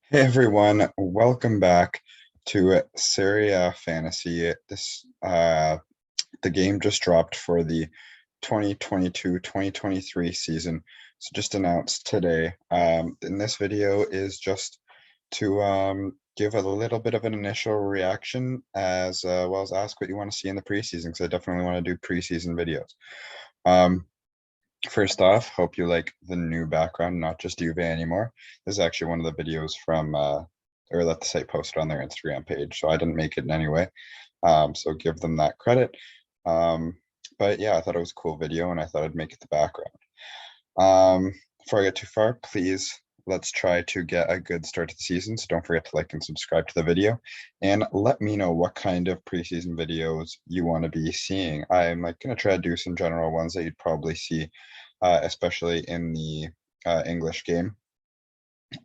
Hey everyone, welcome back to Serie Fantasy. The game just dropped for the 2022-2023 season. So just announced today. In this video is just to give a little bit of an initial reaction as well as ask what you want to see in the preseason, because I definitely want to do preseason videos. First off, hope you like the new background, not just Juve anymore. This is actually one of the videos from or that the site posted on their Instagram page, so I didn't make it in any way. So give them that credit. But yeah, I thought it was a cool video and I thought I'd make it the background. Before I get too far, please let's try to get a good start to the season. So don't forget to like and subscribe to the video and let me know what kind of preseason videos you want to be seeing. I'm like going to try to do some general ones that you'd probably see, especially in the English game.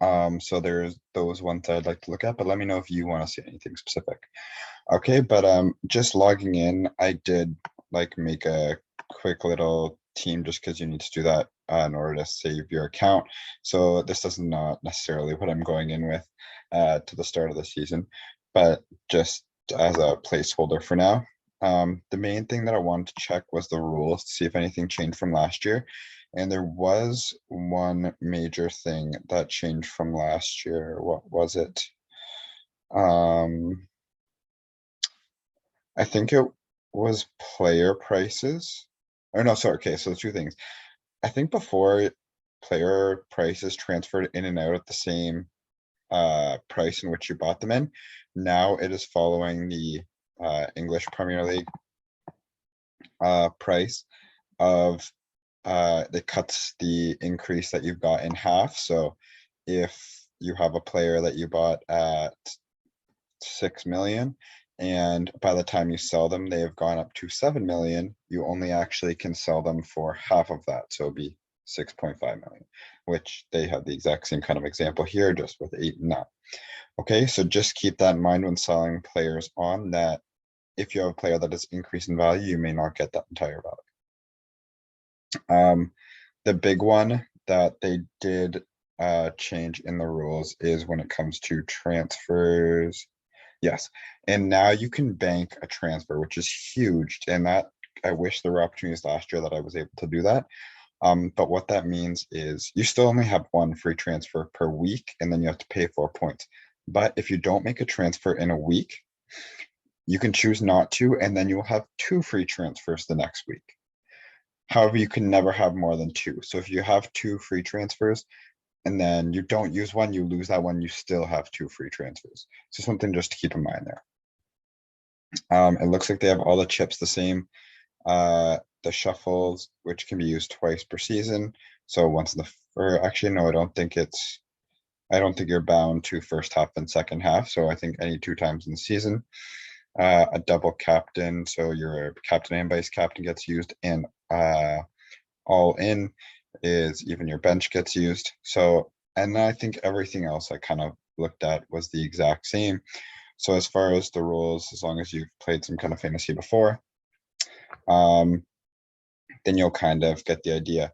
So there's those ones I'd like to look at, but let me know if you want to see anything specific. Okay, but just logging in, I did like make a quick little team just because you need to do that in order to save your account. So this is not necessarily what I'm going in with to the start of the season, but just as a placeholder for now. The main thing that I wanted to check was the rules to see if anything changed from last year. And there was one major thing that changed from last year. What was it? I think it was player prices. Or no, sorry. Okay, so two things. I think before player prices transferred in and out at the same price in which you bought them in. Now it is following the English Premier League price of it cuts the increase that you've got in half. So if you have a player that you bought at 6 million and by the time you sell them they have gone up to 7 million, you only actually can sell them for half of that, so it'd be 6.5 million, which they have the exact same kind of example here, just with 8 and 9. Okay, so just keep that in mind when selling players on that. If you have a player that is increased in value, you may not get that entire value. The big one that they did change in the rules is when it comes to transfers. Yes, and now you can bank a transfer, which is huge. And that I wish there were opportunities last year that I was able to do that. But what that means is you still only have one free transfer per week, and then you have to pay 4 points. But if you don't make a transfer in a week, you can choose not to, and then you'll have two free transfers the next week. However, you can never have more than two. So if you have two free transfers, and then you don't use one, you lose that one, you still have two free transfers. So something just to keep in mind there. It looks like they have all the chips the same. The shuffles, which can be used twice per season. So once in the, or actually, no, I don't think you're bound to first half and second half. So I think any 2 times in the season. A double captain, so your captain and vice captain gets used, and all in is even your bench gets used. So, and I think everything else I kind of looked at was the exact same. So as far as the rules, as long as you've played some kind of fantasy before, then you'll kind of get the idea.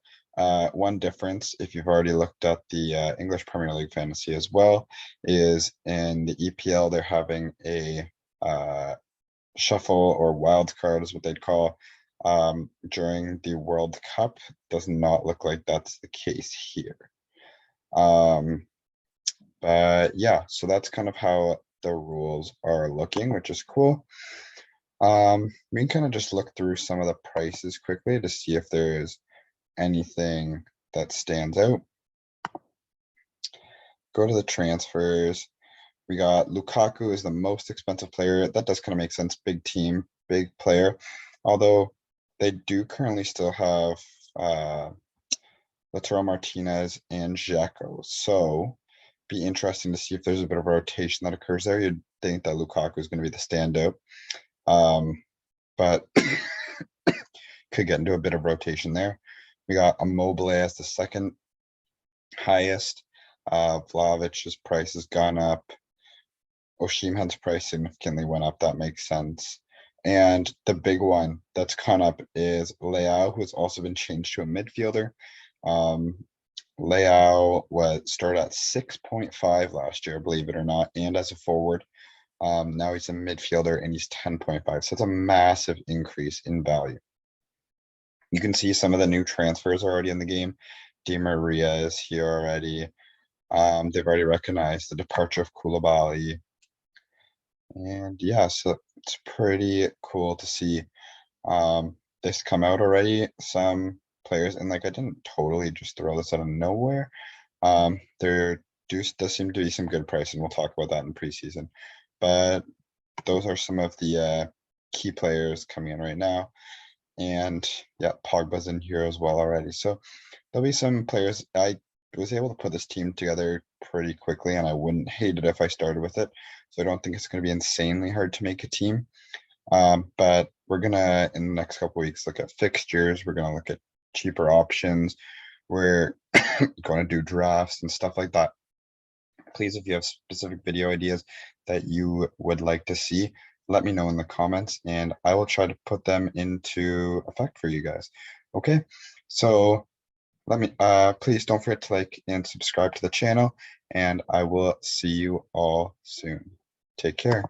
One difference, if you've already looked at the English Premier League fantasy as well, is in the EPL, they're having a shuffle or wild card is what they'd call during the World Cup. Does not look like that's the case here. But yeah, so that's kind of how the rules are looking, which is cool. We can kind of just look through some of the prices quickly to see if there's anything that stands out. Go to the transfers. We got Lukaku is the most expensive player. That does kind of make sense. Big team, big player. Although they do currently still have Lautaro Martinez and Xhaka. So be interesting to see if there's a bit of rotation that occurs there. You'd think that Lukaku is going to be the standout. But could get into a bit of rotation there. We got Immobile as the second highest. Vlavic's price has gone up. Osimhen's price significantly went up. That makes sense. And the big one that's gone up is Leao, who has also been changed to a midfielder. Leao was started at 6.5 last year, believe it or not, and as a forward. Now he's a midfielder and he's 10.5. So it's a massive increase in value. You can see some of the new transfers already in the game. Di Maria is here already. They've already recognized the departure of Koulibaly. And yeah, so it's pretty cool to see this come out already. Some players, and like I didn't totally just throw this out of nowhere. There does seem to be some good price, and we'll talk about that in preseason. But those are some of the key players coming in right now. And yeah, Pogba's in here as well already. So there'll be some players. I was able to put this team together pretty quickly, and I wouldn't hate it if I started with it. So I don't think it's going to be insanely hard to make a team. But we're gonna, in the next couple weeks, look at fixtures. We're gonna look at cheaper options. We're going to do drafts and stuff like that. Please, if you have specific video ideas that you would like to see, let me know in the comments and I will try to put them into effect for you guys. Okay, so let me please don't forget to like and subscribe to the channel, and I will see you all soon. Take care.